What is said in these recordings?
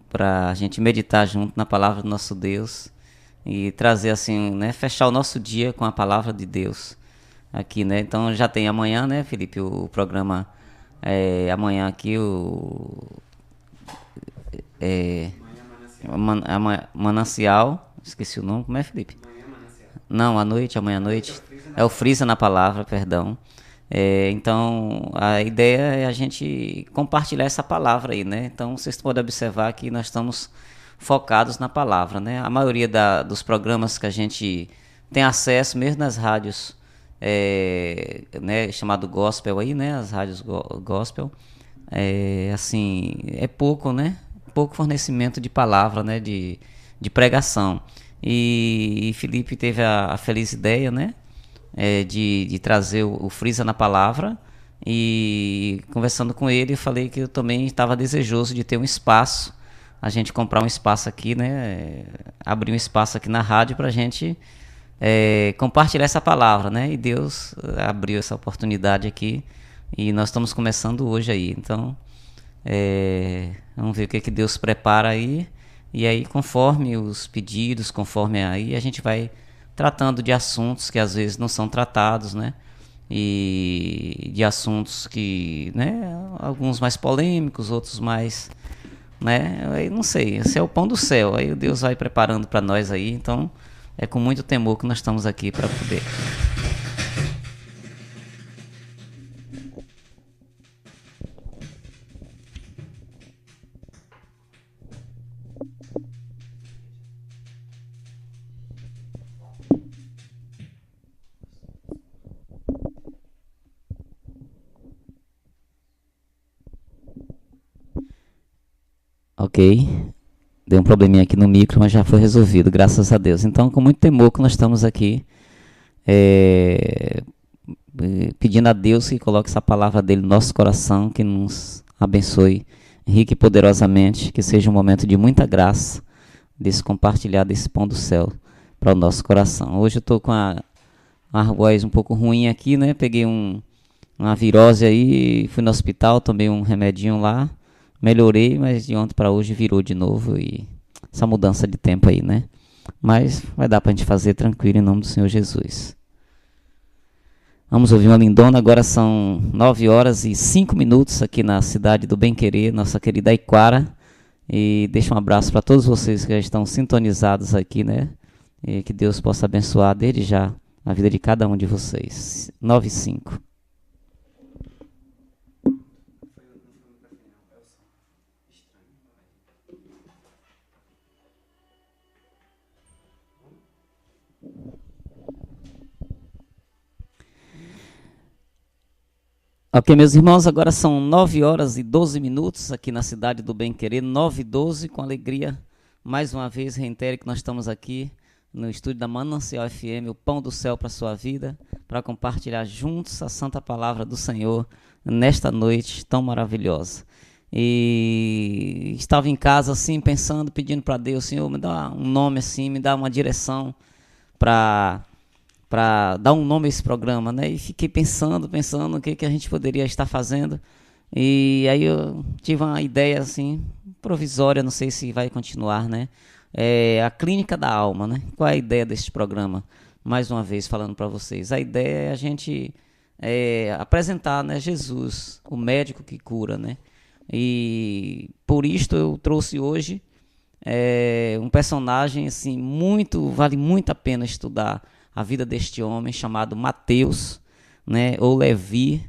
para a gente meditar junto na palavra do nosso Deus e trazer assim, né, fechar o nosso dia com a palavra de Deus aqui, né? Então já tem amanhã, né, Felipe, o programa amanhã aqui é, Manancial, esqueci o nome, como é, Felipe? Não, à noite, amanhã à noite. É o Frisa na palavra, perdão. Então, a ideia é a gente compartilhar essa palavra aí, né? Então, vocês podem observar que nós estamos focados na palavra, né? A maioria dos programas que a gente tem acesso, mesmo nas rádios, né, chamado gospel aí, né? As rádios gospel, assim, é pouco, né? Pouco fornecimento de palavra, né? De pregação. E Felipe teve a feliz ideia, né? De trazer o Frisa na palavra, e conversando com ele eu falei que eu também estava desejoso de ter um espaço, a gente comprar um espaço aqui, né, abrir um espaço aqui na rádio para a gente compartilhar essa palavra, né, e Deus abriu essa oportunidade aqui e nós estamos começando hoje aí, então vamos ver o que Deus prepara aí, e aí conforme os pedidos, conforme aí a gente vai tratando de assuntos que às vezes não são tratados, né? E de assuntos que, né? Alguns mais polêmicos, outros mais, né? Aí não sei, esse é o pão do céu. Aí Deus vai preparando para nós aí, então é com muito temor que nós estamos aqui para poder. Ok, deu um probleminha aqui no micro, mas já foi resolvido, graças a Deus. Então, com muito temor que nós estamos aqui, é, pedindo a Deus que coloque essa palavra dele no nosso coração, que nos abençoe rica e poderosamente, que seja um momento de muita graça, desse compartilhar desse pão do céu para o nosso coração. Hoje eu estou com uma voz um pouco ruim aqui, né? Peguei uma virose aí, fui no hospital, tomei um remedinho lá, melhorei, mas de ontem para hoje virou de novo, e essa mudança de tempo aí, né? Mas vai dar para a gente fazer tranquilo em nome do Senhor Jesus. Vamos ouvir uma lindona, agora são 9h05 aqui na cidade do Bem Querer, nossa querida Iquara. E deixa um abraço para todos vocês que já estão sintonizados aqui, né? E que Deus possa abençoar desde já a vida de cada um de vocês. 9h05. Ok, meus irmãos, agora são 9h12 aqui na cidade do Bem Querer, 9h12, com alegria, mais uma vez, reitero que nós estamos aqui no estúdio da Manancial FM, o pão do céu para a sua vida, para compartilhar juntos a santa palavra do Senhor nesta noite tão maravilhosa. E estava em casa assim, pensando, pedindo para Deus, Senhor, me dá um nome assim, me dá uma direção para dar um nome a esse programa, né? E fiquei pensando o que a gente poderia estar fazendo. E aí eu tive uma ideia assim, provisória, não sei se vai continuar, né? A Clínica da Alma, né? Qual é a ideia deste programa? Mais uma vez falando para vocês. A ideia é a gente apresentar, né, Jesus, o médico que cura, né? E por isto eu trouxe hoje um personagem assim, vale muito a pena estudar a vida deste homem chamado Mateus, né, ou Levi,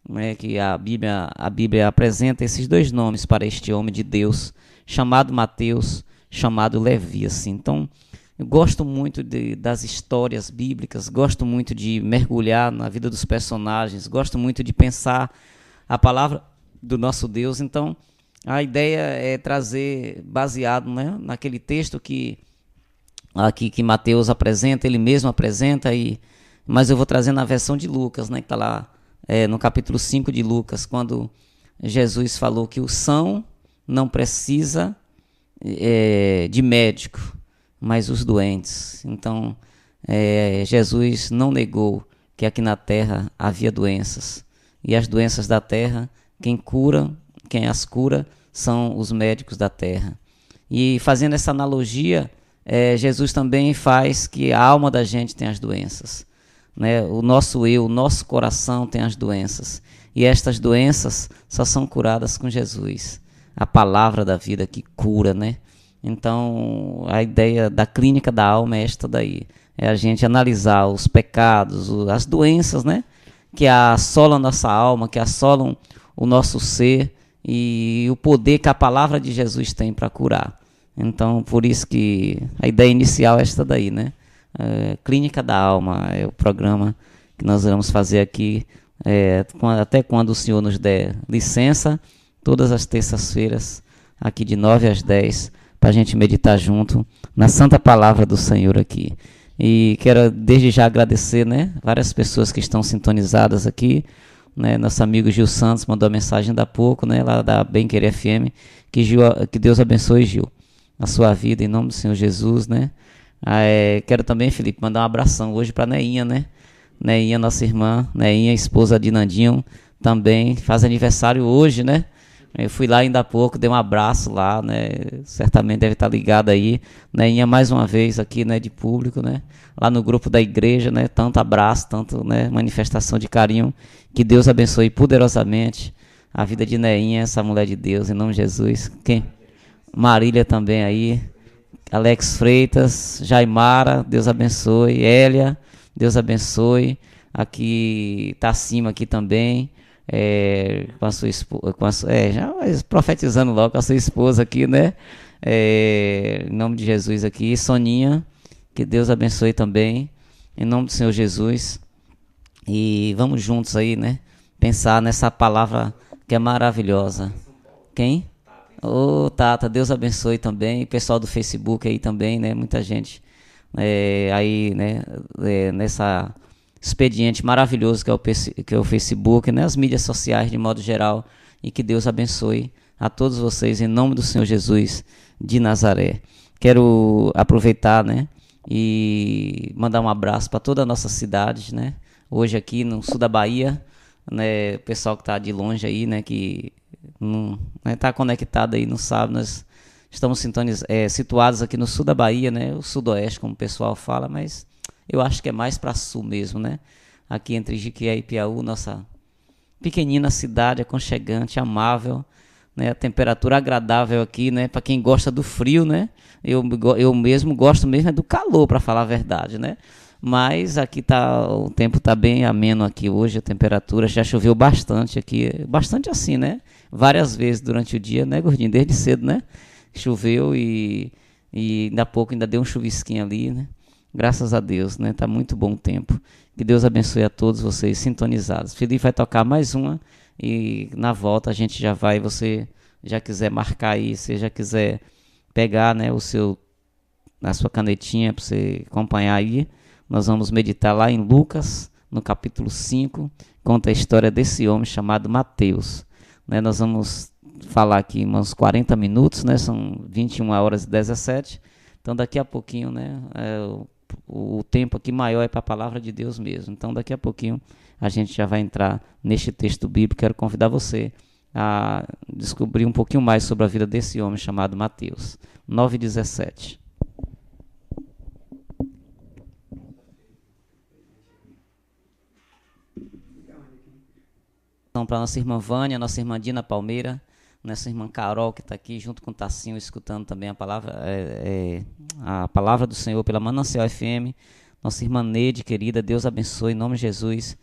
né, que a Bíblia apresenta esses dois nomes para este homem de Deus, chamado Mateus, chamado Levi. Assim. Então, eu gosto muito das histórias bíblicas, gosto muito de mergulhar na vida dos personagens, gosto muito de pensar a palavra do nosso Deus. Então, a ideia é trazer, baseado, né, naquele texto que Mateus apresenta, ele mesmo apresenta, mas eu vou trazer na versão de Lucas, né, que está lá no capítulo 5 de Lucas, quando Jesus falou que o são não precisa de médico, mas os doentes. Então, Jesus não negou que aqui na terra havia doenças, e as doenças da terra, quem as cura são os médicos da terra. E fazendo essa analogia, Jesus também faz que a alma da gente tem as doenças, né? O nosso eu, o nosso coração tem as doenças. E estas doenças só são curadas com Jesus. A palavra da vida que cura, né? Então, a ideia da clínica da alma é esta daí. É a gente analisar os pecados, as doenças, né? Que assolam nossa alma, que assolam o nosso ser e o poder que a palavra de Jesus tem para curar. Então, por isso que a ideia inicial é esta daí, né? Clínica da Alma é o programa que nós vamos fazer aqui, até quando o Senhor nos der licença, todas as terças-feiras, aqui de 9 às 10, para a gente meditar junto na Santa Palavra do Senhor aqui. E quero desde já agradecer, né, várias pessoas que estão sintonizadas aqui, né, nosso amigo Gil Santos mandou a mensagem ainda há pouco, né, lá da Bem Querer FM, que Deus abençoe, Gil, a sua vida, em nome do Senhor Jesus, né. Quero também, Felipe, mandar um abração hoje para Neinha, né, Neinha, nossa irmã, Neinha, esposa de Nandinho, também faz aniversário hoje, né. Eu fui lá ainda há pouco, dei um abraço lá, né? Certamente deve estar ligado aí, né? Inha, mais uma vez aqui, né? De público, né? Lá no grupo da igreja, né? Tanto abraço, tanto, né? Manifestação de carinho. Que Deus abençoe poderosamente a vida de Neinha, essa mulher de Deus, em nome de Jesus. Quem? Marília também aí. Alex Freitas, Jaimara, Deus abençoe. Hélia, Deus abençoe. Aqui, tá acima aqui também. Com a sua esposa, já profetizando logo com a sua esposa aqui, né? Em nome de Jesus aqui, Soninha, que Deus abençoe também, em nome do Senhor Jesus. E vamos juntos aí, né? Pensar nessa palavra que é maravilhosa. Quem? Ô, Tata, Deus abençoe também. Pessoal do Facebook aí também, né? Muita gente aí, né? Nessa expediente maravilhoso que é o Facebook, né? As mídias sociais de modo geral, e que Deus abençoe a todos vocês em nome do Senhor Jesus de Nazaré. Quero aproveitar, né, e mandar um abraço para toda a nossa cidade, né? Hoje aqui no sul da Bahia, né, o pessoal que está de longe aí, né, que não está conectado aí, não sabe, nós estamos situados aqui no sul da Bahia, né, o sudoeste, como o pessoal fala, mas eu acho que é mais para sul mesmo, né? Aqui entre Jiquié e Piauí, nossa pequenina cidade, aconchegante, amável, né? A temperatura agradável aqui, né? Para quem gosta do frio, né? Eu mesmo gosto mesmo é do calor, para falar a verdade, né? Mas aqui o tempo tá bem ameno aqui hoje, a temperatura já choveu bastante aqui, bastante assim, né? Várias vezes durante o dia, né, gordinho? Desde cedo, né? Choveu e ainda há pouco ainda deu um chuvisquinho ali, né? Graças a Deus, né? Tá muito bom o tempo. Que Deus abençoe a todos vocês sintonizados. Felipe vai tocar mais uma e na volta a gente já vai, você já quiser marcar aí, se já quiser pegar, né, a sua canetinha para você acompanhar aí. Nós vamos meditar lá em Lucas, no capítulo 5, conta a história desse homem chamado Mateus, né? Nós vamos falar aqui uns 40 minutos, né? São 21h17. Então daqui a pouquinho, né, o tempo aqui maior é para a palavra de Deus mesmo. Então daqui a pouquinho a gente já vai entrar neste texto bíblico. Quero convidar você a descobrir um pouquinho mais sobre a vida desse homem chamado Mateus. 9:17. Então, para nossa irmã Vânia, nossa irmã Dina Palmeira, nossa irmã Carol, que está aqui junto com o Tassinho, escutando também a palavra do Senhor pela Manancial FM. Nossa irmã Neide, querida, Deus abençoe, em nome de Jesus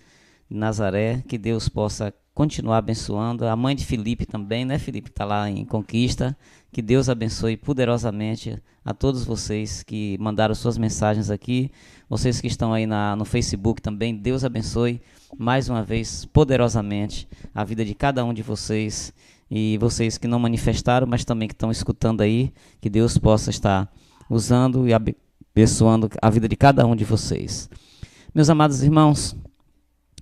de Nazaré, que Deus possa continuar abençoando. A mãe de Felipe também, né, Felipe, está lá em Conquista. Que Deus abençoe poderosamente a todos vocês que mandaram suas mensagens aqui. Vocês que estão aí no Facebook também, Deus abençoe mais uma vez poderosamente a vida de cada um de vocês. E vocês que não manifestaram, mas também que estão escutando aí, que Deus possa estar usando e abençoando a vida de cada um de vocês. Meus amados irmãos,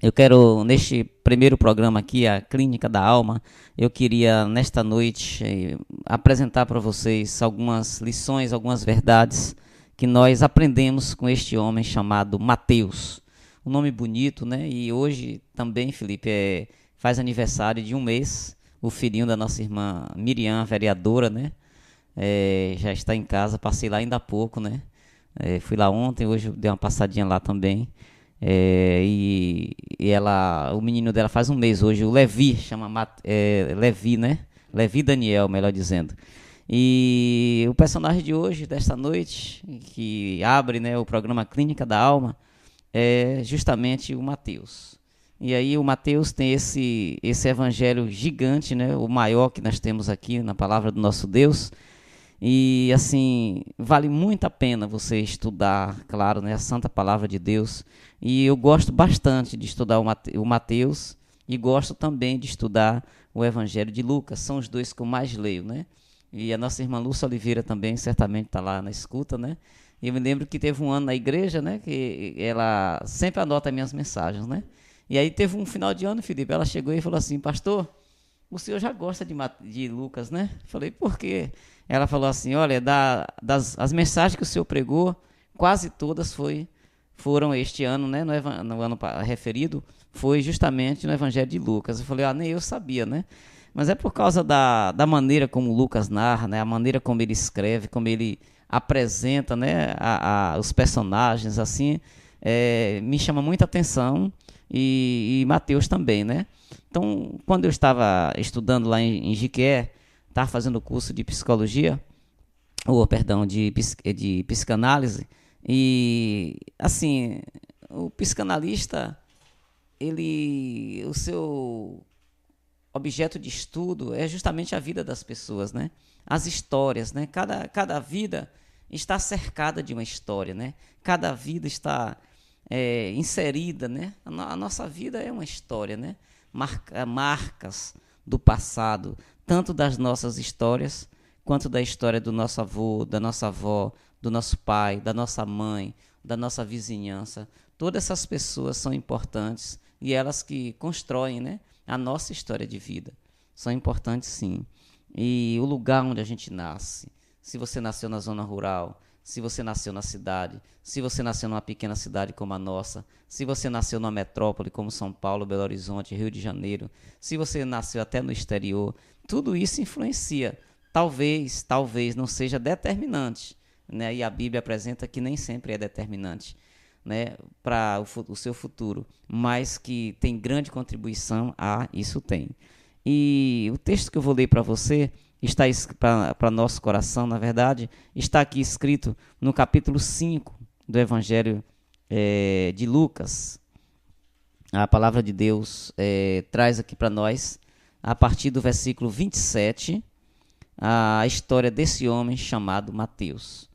eu quero, neste primeiro programa aqui, a Clínica da Alma, eu queria, nesta noite, apresentar para vocês algumas lições, algumas verdades que nós aprendemos com este homem chamado Mateus. Um nome bonito, né? E hoje também, Felipe, faz aniversário de um mês, o filhinho da nossa irmã Miriam, vereadora, né? já está em casa, passei lá ainda há pouco, né? Fui lá ontem, hoje eu dei uma passadinha lá também. E o menino dela faz um mês hoje, o Levi, Levi, né? Levi Daniel, melhor dizendo. E o personagem de hoje, desta noite, que abre, né, o programa Clínica da Alma, é justamente o Mateus. E aí o Mateus tem esse evangelho gigante, né, o maior que nós temos aqui na palavra do nosso Deus. E assim, vale muito a pena você estudar, claro, né, a santa palavra de Deus. E eu gosto bastante de estudar o Mateus e gosto também de estudar o Evangelho de Lucas. São os dois que eu mais leio, né? E a nossa irmã Lúcia Oliveira também certamente está lá na escuta, né? E eu me lembro que teve um ano na igreja, né, que ela sempre anota minhas mensagens, né? E aí teve um final de ano, Felipe, ela chegou e falou assim: pastor, o senhor já gosta de Lucas, né? Falei, por quê? Ela falou assim: olha, as mensagens que o senhor pregou, quase todas foram este ano, né? No ano referido, foi justamente no Evangelho de Lucas. Eu falei, nem eu sabia, né? Mas é por causa da maneira como Lucas narra, né? A maneira como ele escreve, como ele apresenta, né? Os personagens, assim, me chama muita atenção. E Mateus também, né? Então, quando eu estava estudando lá em Jiqué, estava fazendo curso de psicologia, de psicanálise, e assim, o psicanalista, o seu objeto de estudo é justamente a vida das pessoas, né? As histórias, né? Cada vida está cercada de uma história, né? Cada vida está inserida, né? A nossa vida é uma história, né? Marcas do passado, tanto das nossas histórias, quanto da história do nosso avô, da nossa avó, do nosso pai, da nossa mãe, da nossa vizinhança. Todas essas pessoas são importantes e elas que constroem, né, a nossa história de vida. São importantes, sim. E o lugar onde a gente nasce, se você nasceu na zona rural, se você nasceu na cidade, se você nasceu numa pequena cidade como a nossa, se você nasceu numa metrópole como São Paulo, Belo Horizonte, Rio de Janeiro, se você nasceu até no exterior, tudo isso influencia. Talvez não seja determinante, né? E a Bíblia apresenta que nem sempre é determinante, né, para o seu futuro, mas que tem grande contribuição, isso tem. E o texto que eu vou ler para você está para nosso coração, na verdade, está aqui escrito no capítulo 5 do Evangelho de Lucas. A palavra de Deus traz aqui para nós, a partir do versículo 27, a história desse homem chamado Mateus.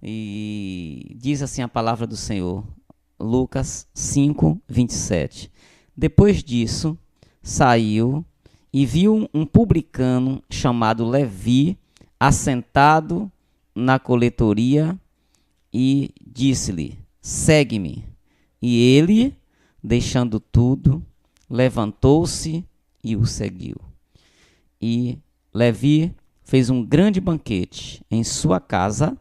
E diz assim a palavra do Senhor, Lucas 5, 27. Depois disso, saiu e viu um publicano chamado Levi assentado na coletoria e disse-lhe: segue-me. E ele, deixando tudo, levantou-se e o seguiu. E Levi fez um grande banquete em sua casa,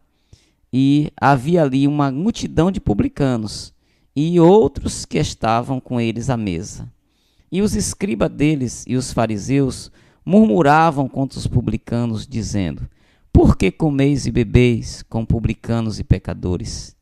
e havia ali uma multidão de publicanos e outros que estavam com eles à mesa. E os escribas deles e os fariseus murmuravam contra os publicanos, dizendo: por que comeis e bebeis com publicanos e pecadores?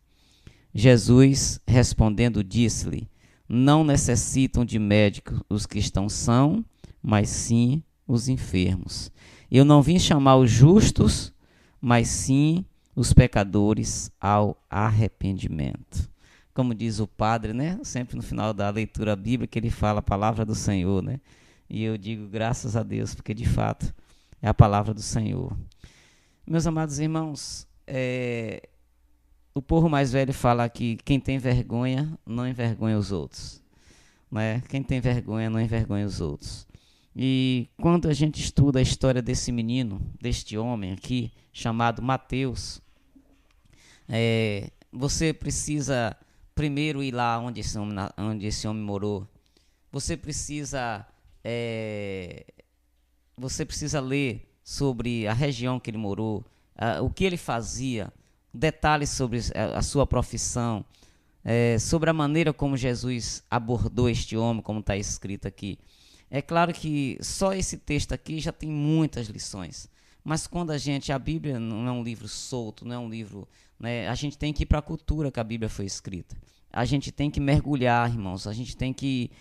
Jesus, respondendo, disse-lhe: não necessitam de médico os que estão sãos, mas sim os enfermos. Eu não vim chamar os justos, mas sim os pecadores ao arrependimento. Como diz o padre, né? Sempre no final da leitura bíblica ele fala a palavra do Senhor, né? E eu digo graças a Deus, porque de fato é a palavra do Senhor. Meus amados irmãos, o povo mais velho fala que quem tem vergonha não envergonha os outros, né? Quem tem vergonha não envergonha os outros. E quando a gente estuda a história desse menino, deste homem aqui, chamado Mateus, você precisa primeiro ir lá onde esse homem morou. Você precisa ler sobre a região que ele morou, o que ele fazia, detalhes sobre a sua profissão, sobre a maneira como Jesus abordou este homem, como está escrito aqui. É claro que só esse texto aqui já tem muitas lições, Mas quando a Bíblia não é um livro solto, não é um livro, né, a gente tem que ir para a cultura que a Bíblia foi escrita. A gente tem que mergulhar, irmãos, a gente tem que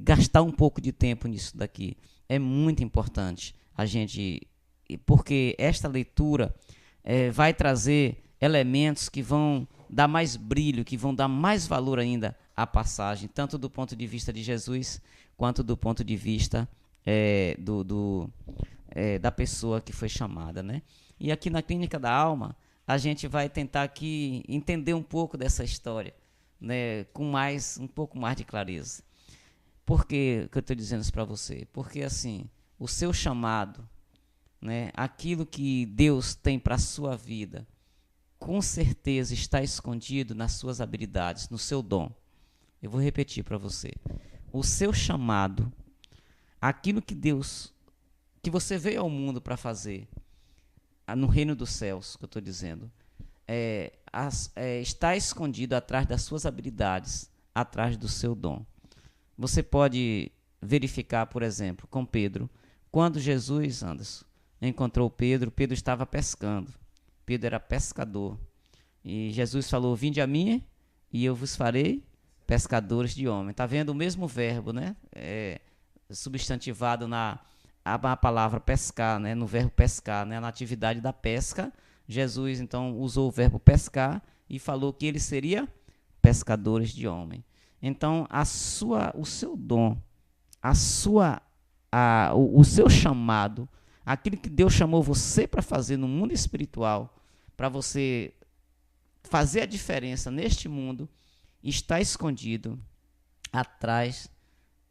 gastar um pouco de tempo nisso daqui. É muito importante a gente, porque esta leitura vai trazer elementos que vão dar mais brilho, que vão dar mais valor ainda à passagem, tanto do ponto de vista de Jesus, quanto do ponto de vista da pessoa que foi chamada, né? E aqui na Clínica da Alma, a gente vai tentar aqui entender um pouco dessa história, né? Com um pouco mais de clareza. Por que eu estou dizendo isso para você? Porque assim, o seu chamado, né? Aquilo que Deus tem para a sua vida, com certeza está escondido nas suas habilidades, no seu dom. Eu vou repetir para você. O seu chamado, aquilo que você veio ao mundo para fazer, no reino dos céus, que eu estou dizendo, está escondido atrás das suas habilidades, atrás do seu dom. Você pode verificar, por exemplo, com Pedro, quando Jesus, Anderson, encontrou Pedro, Pedro estava pescando. Pedro era pescador. E Jesus falou: vinde a mim e eu vos farei pescadores de homens. Está vendo o mesmo verbo, né? Substantivado na palavra pescar, né? No verbo pescar, né? Na atividade da pesca. Jesus então usou o verbo pescar e falou que ele seria pescadores de homem. Então o seu dom, o seu chamado, aquilo que Deus chamou você para fazer no mundo espiritual, para você fazer a diferença neste mundo, está escondido atrás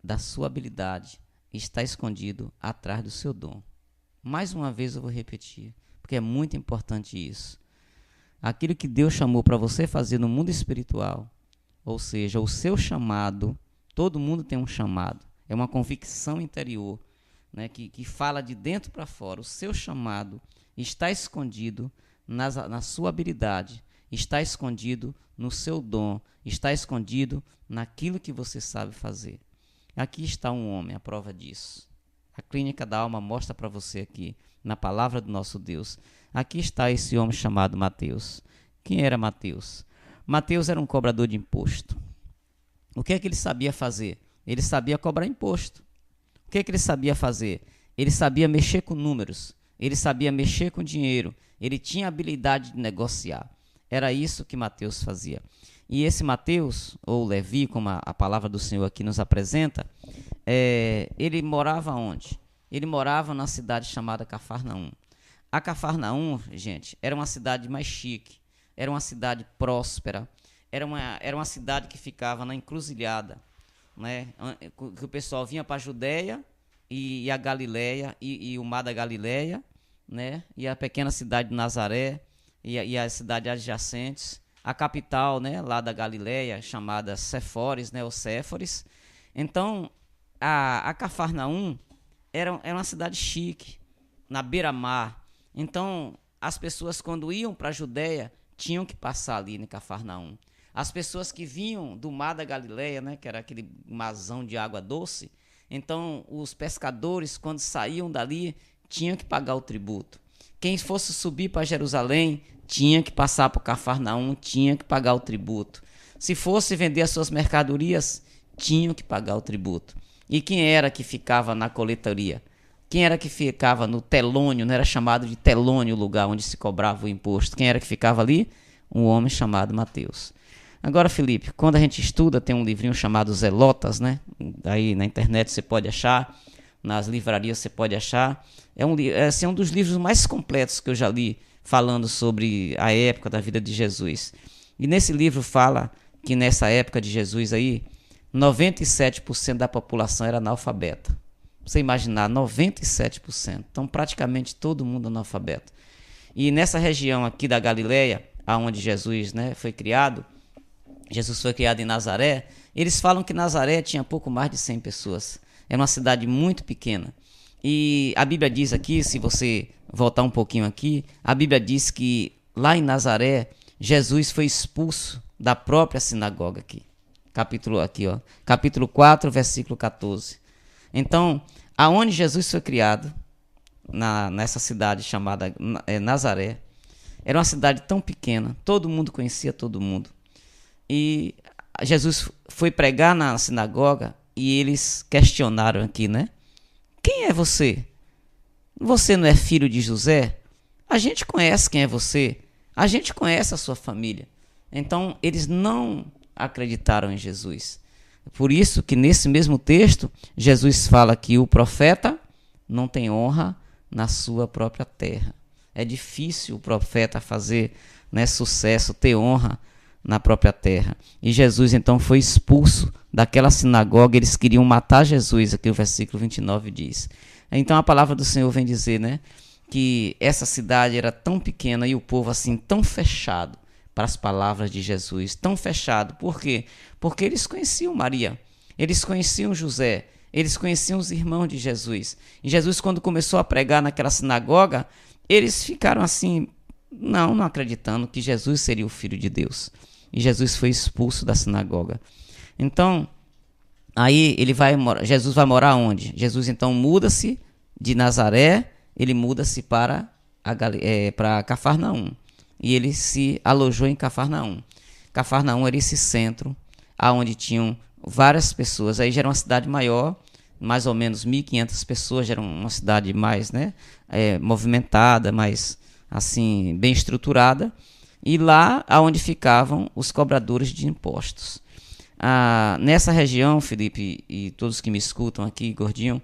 da sua habilidade, está escondido atrás do seu dom. Mais uma vez eu vou repetir, porque é muito importante isso. Aquilo que Deus chamou para você fazer no mundo espiritual, ou seja, o seu chamado, todo mundo tem um chamado, é uma convicção interior, né, que fala de dentro para fora. O seu chamado está escondido na sua habilidade, está escondido no seu dom, está escondido naquilo que você sabe fazer. Aqui está um homem, a prova disso. A Clínica da Alma mostra para você aqui, na palavra do nosso Deus. Aqui está esse homem chamado Mateus. Quem era Mateus? Mateus era um cobrador de imposto. O que é que ele sabia fazer? Ele sabia cobrar imposto. O que é que ele sabia fazer? Ele sabia mexer com números. Ele sabia mexer com dinheiro. Ele tinha habilidade de negociar. Era isso que Mateus fazia. E esse Mateus, ou Levi, como a palavra do Senhor aqui nos apresenta, ele morava onde? Ele morava na cidade chamada Cafarnaum. A Cafarnaum, gente, era uma cidade mais chique, era uma cidade próspera, era uma cidade que ficava na encruzilhada, né? Que o pessoal vinha para a Judéia e a Galileia, e o mar da Galileia, né? E a pequena cidade de Nazaré, e as cidades adjacentes, a capital, né, lá da Galileia, chamada Séforis, né, ou Séforis. Então, a Cafarnaum era uma cidade chique, na beira-mar. Então, as pessoas, quando iam para a Judéia, tinham que passar ali em Cafarnaum. As pessoas que vinham do mar da Galileia, né, que era aquele marzão de água doce, então os pescadores, quando saíam dali, tinham que pagar o tributo. Quem fosse subir para Jerusalém tinha que passar por Cafarnaum, tinha que pagar o tributo. Se fosse vender as suas mercadorias, tinham que pagar o tributo. E quem era que ficava na coletoria? Quem era que ficava no telônio? Não era chamado de telônio o lugar onde se cobrava o imposto. Quem era que ficava ali? Um homem chamado Mateus. Agora, Felipe, quando a gente estuda, tem um livrinho chamado Zelotas, né? Aí na internet você pode achar, nas livrarias você pode achar. É um dos livros mais completos que eu já li, falando sobre a época da vida de Jesus. E nesse livro fala que nessa época de Jesus aí, 97% da população era analfabeta. Você imaginar, 97%. Então, praticamente todo mundo analfabeto. E nessa região aqui da Galileia, onde Jesus, né, foi criado, Jesus foi criado em Nazaré, eles falam que Nazaré tinha pouco mais de 100 pessoas. Era uma cidade muito pequena. E a Bíblia diz aqui, se você voltar um pouquinho aqui, a Bíblia diz que lá em Nazaré, Jesus foi expulso da própria sinagoga aqui. Capítulo 4, versículo 14. Então, aonde Jesus foi criado, nessa cidade chamada Nazaré. Era uma cidade tão pequena, todo mundo conhecia todo mundo. E Jesus foi pregar na sinagoga e eles questionaram aqui, né? Quem é você? Você não é filho de José? A gente conhece quem é você. A gente conhece a sua família. Então, eles não acreditaram em Jesus. Por isso que nesse mesmo texto, Jesus fala que o profeta não tem honra na sua própria terra. É difícil o profeta fazer, né, sucesso, ter honra na própria terra. E Jesus então foi expulso daquela sinagoga. Eles queriam matar Jesus, aqui o versículo 29 diz. Então a palavra do Senhor vem dizer, né, que essa cidade era tão pequena e o povo assim tão fechado para as palavras de Jesus, tão fechado. Por quê? Porque eles conheciam Maria, eles conheciam José, eles conheciam os irmãos de Jesus. E Jesus, quando começou a pregar naquela sinagoga, eles ficaram assim, não acreditando que Jesus seria o Filho de Deus. E Jesus foi expulso da sinagoga. Então, aí Jesus vai morar onde? Jesus então muda-se de Nazaré, ele muda-se para Cafarnaum. E ele se alojou em Cafarnaum. Cafarnaum era esse centro onde tinham várias pessoas. Aí já era uma cidade maior, mais ou menos 1.500 pessoas, já era uma cidade mais, né, movimentada, mais assim, bem estruturada. E lá onde ficavam os cobradores de impostos. Nessa região, Felipe e todos que me escutam aqui, Gordinho,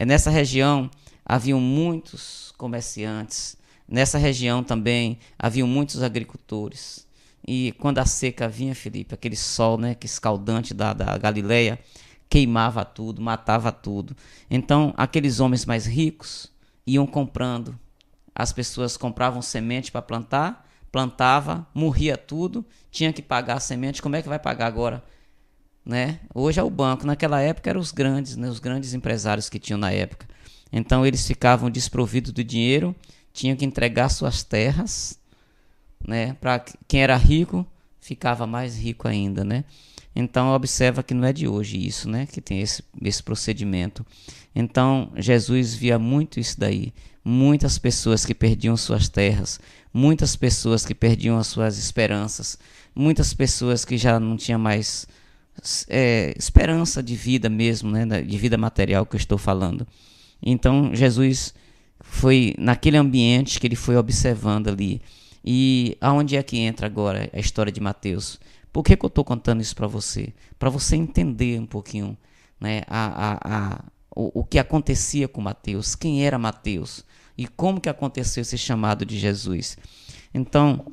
nessa região haviam muitos comerciantes. Nessa região também haviam muitos agricultores. E quando a seca vinha, Felipe, aquele sol, né, que escaldante da Galileia, queimava tudo, matava tudo. Então, aqueles homens mais ricos iam comprando. As pessoas compravam semente para plantar, plantava, morria tudo, tinha que pagar a semente. Como é que vai pagar agora? Né? Hoje é o banco, naquela época eram os grandes, né, os grandes empresários que tinham na época. Então eles ficavam desprovidos do dinheiro, tinham que entregar suas terras, né? Para quem era rico ficava mais rico ainda, né? Então observa que não é de hoje isso, né? Que tem esse procedimento. Então Jesus via muito isso daí, muitas pessoas que perdiam suas terras, muitas pessoas que perdiam as suas esperanças, muitas pessoas que já não tinham mais esperança de vida mesmo, né? De vida material que eu estou falando. Então Jesus foi naquele ambiente que ele foi observando ali. E aonde é que entra agora a história de Mateus? Por que eu estou contando isso para você? Para você entender um pouquinho, né, o que acontecia com Mateus, quem era Mateus e como que aconteceu esse chamado de Jesus. Então,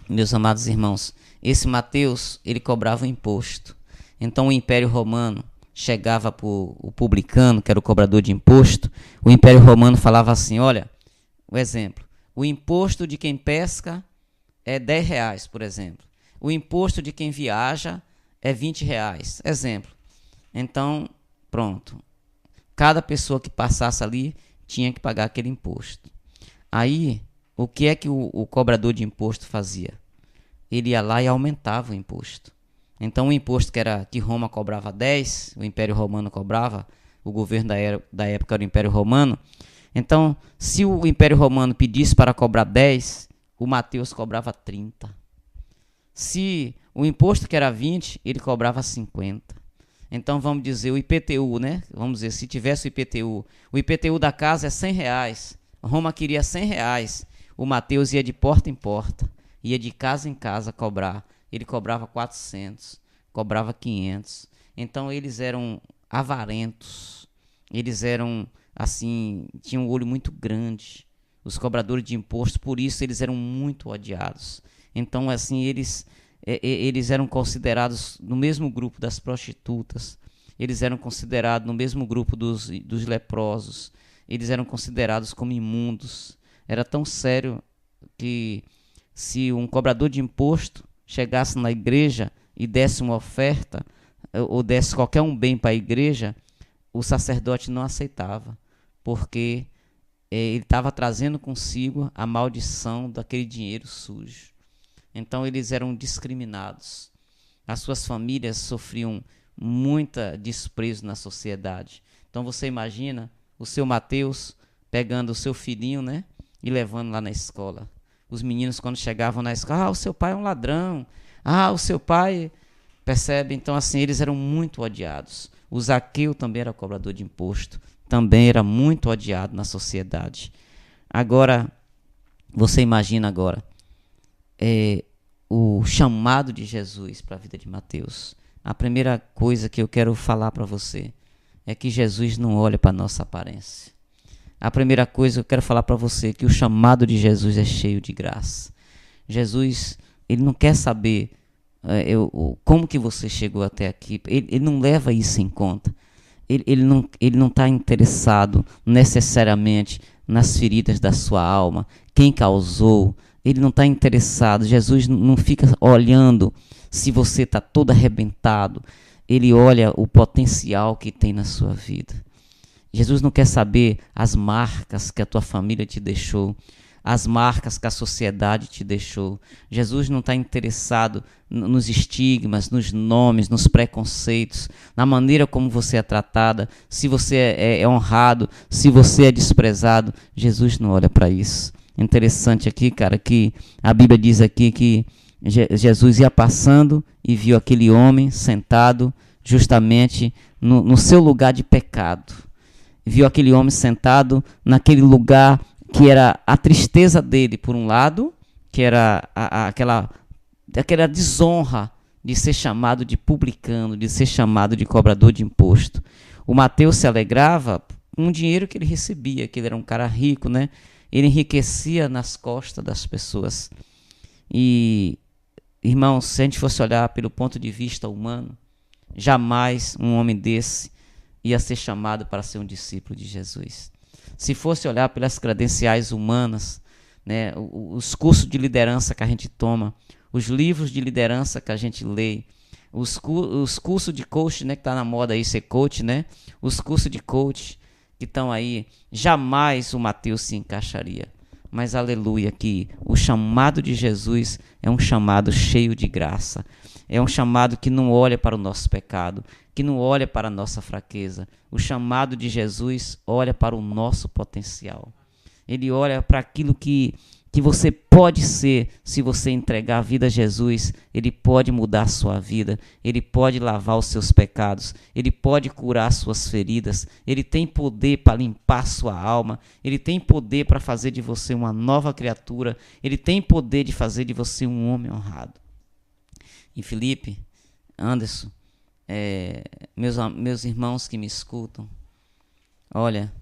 meus amados irmãos, esse Mateus, ele cobrava o imposto. Então o Império Romano chegava para o publicano, que era o cobrador de imposto, o Império Romano falava assim, olha, o exemplo, o imposto de quem pesca é R$10, por exemplo. O imposto de quem viaja é R$20, exemplo. Então, pronto. Cada pessoa que passasse ali tinha que pagar aquele imposto. Aí, o que é que o cobrador de imposto fazia? Ele ia lá e aumentava o imposto. Então o imposto que Roma cobrava 10, o Império Romano cobrava, o governo da época era o Império Romano. Então, se o Império Romano pedisse para cobrar 10, o Mateus cobrava 30. Se o imposto que era 20, ele cobrava 50. Então vamos dizer o IPTU, né? Vamos dizer, se tivesse o IPTU da casa é R$100. Roma queria R$100. O Mateus ia de porta em porta, ia de casa em casa cobrar. Ele cobrava 400, cobrava 500. Então eles eram avarentos. Eles eram assim, tinham um olho muito grande. Os cobradores de imposto, por isso eles eram muito odiados. Então assim, eles eram considerados no mesmo grupo das prostitutas. Eles eram considerados no mesmo grupo dos leprosos. Eles eram considerados como imundos. Era tão sério que se um cobrador de imposto chegasse na igreja e desse uma oferta, ou desse qualquer um bem para a igreja, o sacerdote não aceitava, porque ele estava trazendo consigo a maldição daquele dinheiro sujo. Então eles eram discriminados. As suas famílias sofriam muita desprezo na sociedade. Então você imagina o seu Mateus pegando o seu filhinho, né, e levando lá na escola. Os meninos, quando chegavam na escola, o seu pai é um ladrão, o seu pai, percebe? Então, assim, eles eram muito odiados. O Zaqueu também era cobrador de imposto, também era muito odiado na sociedade. Agora, você imagina agora, o chamado de Jesus para a vida de Mateus. A primeira coisa que eu quero falar para você é que Jesus não olha para a nossa aparência. A primeira coisa que eu quero falar para você é que o chamado de Jesus é cheio de graça. Jesus, ele não quer saber como que você chegou até aqui. Ele não leva isso em conta. Ele não está interessado necessariamente nas feridas da sua alma, quem causou. Ele não está interessado. Jesus não fica olhando se você está todo arrebentado. Ele olha o potencial que tem na sua vida. Jesus não quer saber as marcas que a tua família te deixou, as marcas que a sociedade te deixou. Jesus não está interessado nos estigmas, nos nomes, nos preconceitos, na maneira como você é tratada, se você é honrado, se você é desprezado. Jesus não olha para isso. Interessante aqui, cara, que a Bíblia diz aqui que Jesus ia passando e viu aquele homem sentado justamente no seu lugar de pecado. Viu aquele homem sentado naquele lugar que era a tristeza dele, por um lado, que era aquela desonra de ser chamado de publicano, de ser chamado de cobrador de imposto. O Mateus se alegrava com o dinheiro que ele recebia, que ele era um cara rico, né? Ele enriquecia nas costas das pessoas. E, irmãos, se a gente fosse olhar pelo ponto de vista humano, jamais um homem desse ia ser chamado para ser um discípulo de Jesus. Se fosse olhar pelas credenciais humanas, né, os cursos de liderança que a gente toma, os livros de liderança que a gente lê, os cursos de coach, né, que está na moda aí ser coach, né, os cursos de coach que estão aí, jamais o Mateus se encaixaria. Mas aleluia, que o chamado de Jesus é um chamado cheio de graça. É um chamado que não olha para o nosso pecado, que não olha para a nossa fraqueza. O chamado de Jesus olha para o nosso potencial. Ele olha para aquilo que você pode ser se você entregar a vida a Jesus. Ele pode mudar a sua vida, ele pode lavar os seus pecados, ele pode curar suas feridas, ele tem poder para limpar sua alma, ele tem poder para fazer de você uma nova criatura, ele tem poder de fazer de você um homem honrado. E Felipe, Anderson, meus irmãos que me escutam, olha,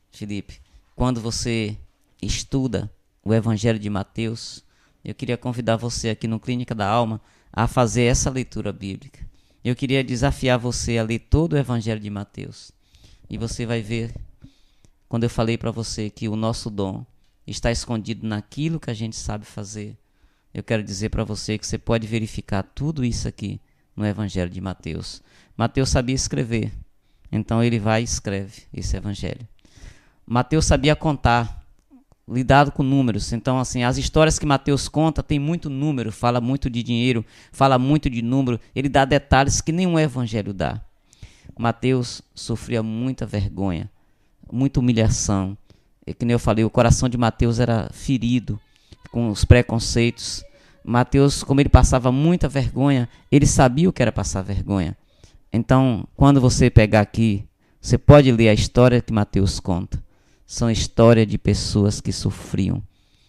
Felipe, quando você estuda o Evangelho de Mateus, eu queria convidar você aqui no Clínica da Alma a fazer essa leitura bíblica. Eu queria desafiar você a ler todo o Evangelho de Mateus. E você vai ver, quando eu falei para você que o nosso dom está escondido naquilo que a gente sabe fazer, eu quero dizer para você que você pode verificar tudo isso aqui no Evangelho de Mateus. Mateus sabia escrever, então ele vai e escreve esse Evangelho. Mateus sabia contar, lidado com números. Então, assim, as histórias que Mateus conta tem muito número, fala muito de dinheiro, fala muito de número, ele dá detalhes que nenhum evangelho dá. Mateus sofria muita vergonha, muita humilhação. E, que nem eu falei, o coração de Mateus era ferido com os preconceitos. Mateus, como ele passava muita vergonha, ele sabia o que era passar vergonha. Então, quando você pegar aqui, você pode ler a história que Mateus conta. São histórias de pessoas que sofriam.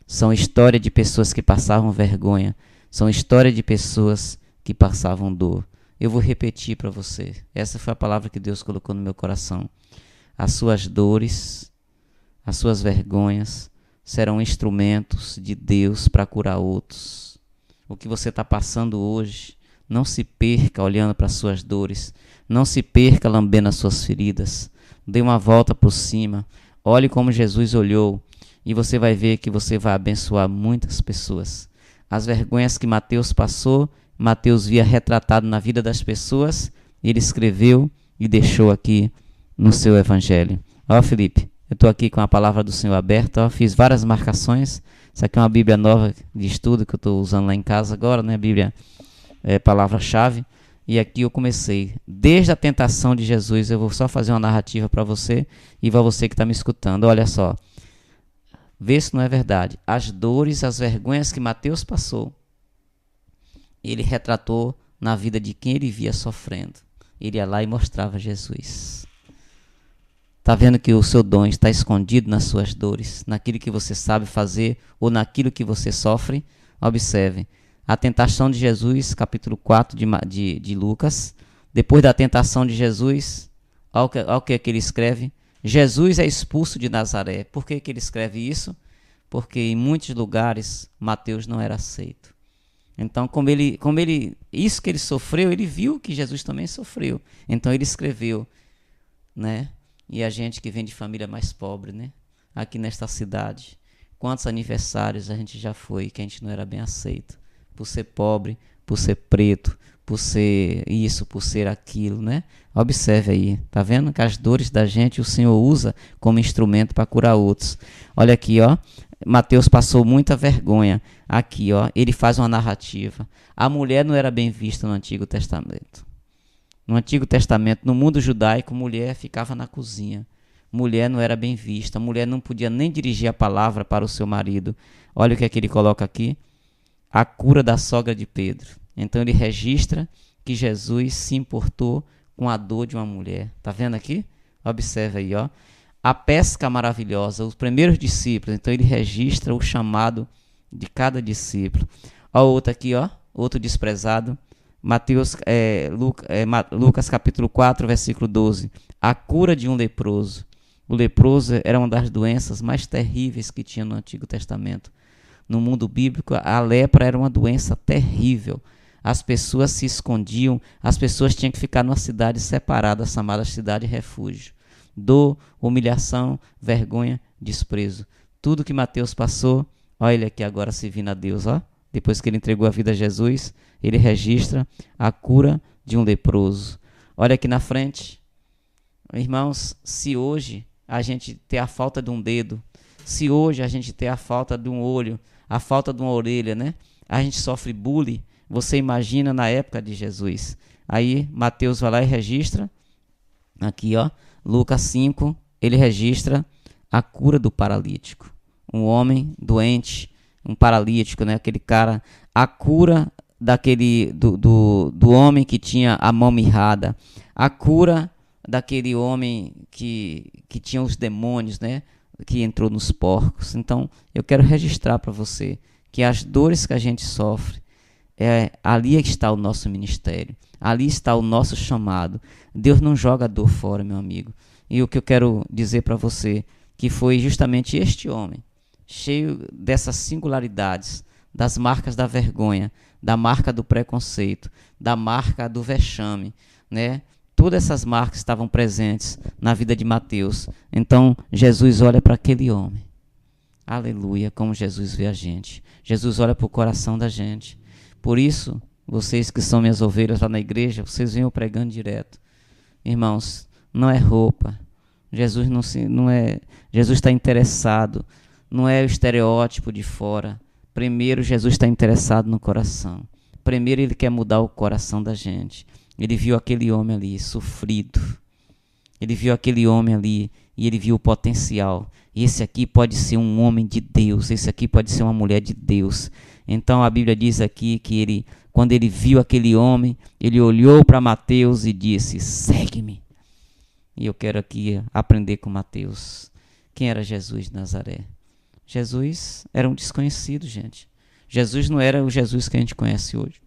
São histórias de pessoas que passavam vergonha. São histórias de pessoas que passavam dor. Eu vou repetir para você. Essa foi a palavra que Deus colocou no meu coração. As suas dores, as suas vergonhas serão instrumentos de Deus para curar outros. O que você está passando hoje, não se perca olhando para as suas dores. Não se perca lambendo as suas feridas. Dê uma volta por cima. Olhe como Jesus olhou e você vai ver que você vai abençoar muitas pessoas. As vergonhas que Mateus passou, Mateus via retratado na vida das pessoas, ele escreveu e deixou aqui no seu evangelho. Ó, Felipe, eu estou aqui com a palavra do Senhor aberta, fiz várias marcações. Isso aqui é uma Bíblia nova de estudo que eu estou usando lá em casa agora, né? Bíblia é palavra-chave. E aqui eu comecei, desde a tentação de Jesus, eu vou só fazer uma narrativa para você e para você que está me escutando. Olha só, Vê se não é verdade. As dores, as vergonhas que Mateus passou, ele retratou na vida de quem ele via sofrendo. Ele ia lá e mostrava Jesus. Está vendo que o seu dom está escondido nas suas dores, naquilo que você sabe fazer ou naquilo que você sofre? Observe. A tentação de Jesus, capítulo 4 de Lucas. Depois da tentação de Jesus, olha o que ele escreve. Jesus é expulso de Nazaré. Por que ele escreve isso? Porque em muitos lugares Mateus não era aceito. Então, isso que ele sofreu, ele viu que Jesus também sofreu. Então ele escreveu, né? E a gente que vem de família mais pobre, né? Aqui nesta cidade, quantos aniversários a gente já foi que a gente não era bem aceito, por ser pobre, por ser preto, por ser isso, por ser aquilo, né? Observe aí, tá vendo que as dores da gente o Senhor usa como instrumento para curar outros. Olha aqui, ó, Mateus passou muita vergonha. Aqui, ó, ele faz uma narrativa. A mulher não era bem vista no Antigo Testamento. No Antigo Testamento, no mundo judaico, mulher ficava na cozinha. Mulher não era bem vista. Mulher não podia nem dirigir a palavra para o seu marido. Olha o que é que ele coloca aqui. A cura da sogra de Pedro. Então ele registra que Jesus se importou com a dor de uma mulher. Tá vendo aqui? Observe aí, ó. A pesca maravilhosa, os primeiros discípulos. Então ele registra o chamado de cada discípulo. Ó, outro aqui, ó, outro desprezado. Lucas capítulo 4, versículo 12. A cura de um leproso. O leproso era uma das doenças mais terríveis que tinha no Antigo Testamento. No mundo bíblico, a lepra era uma doença terrível. As pessoas se escondiam, as pessoas tinham que ficar numa cidade separada, chamada cidade refúgio. Dor, humilhação, vergonha, desprezo. Tudo que Mateus passou, olha ele aqui agora servindo a Deus, ó. Depois que ele entregou a vida a Jesus, ele registra a cura de um leproso. Olha aqui na frente. Irmãos, se hoje a gente ter a falta de um dedo, se hoje a gente ter a falta de um olho, a falta de uma orelha, né? A gente sofre bullying. Você imagina na época de Jesus. Aí Mateus vai lá e registra. Aqui, ó, Lucas 5, ele registra a cura do paralítico. Um homem doente, um paralítico, né? Aquele cara, a cura do homem que tinha a mão mirrada, a cura daquele homem que tinha os demônios, né? Que entrou nos porcos. Então, eu quero registrar para você que as dores que a gente sofre, ali está o nosso ministério, ali está o nosso chamado. Deus não joga a dor fora, meu amigo. E o que eu quero dizer para você, que foi justamente este homem, cheio dessas singularidades, das marcas da vergonha, da marca do preconceito, da marca do vexame, né? Todas essas marcas estavam presentes na vida de Mateus. Então, Jesus olha para aquele homem. Aleluia, como Jesus vê a gente. Jesus olha para o coração da gente. Por isso, vocês que são minhas ovelhas lá na igreja, vocês venham pregando direto. Irmãos, não é roupa. Jesus Jesus está interessado. Não é o estereótipo de fora. Primeiro, Jesus está interessado no coração. Primeiro, ele quer mudar o coração da gente. Ele viu aquele homem ali sofrido. Ele viu aquele homem ali e ele viu o potencial. E esse aqui pode ser um homem de Deus. Esse aqui pode ser uma mulher de Deus. Então a Bíblia diz aqui que quando ele viu aquele homem, ele olhou para Mateus e disse: segue-me. E eu quero aqui aprender com Mateus. Quem era Jesus de Nazaré? Jesus era um desconhecido, gente. Jesus não era o Jesus que a gente conhece hoje.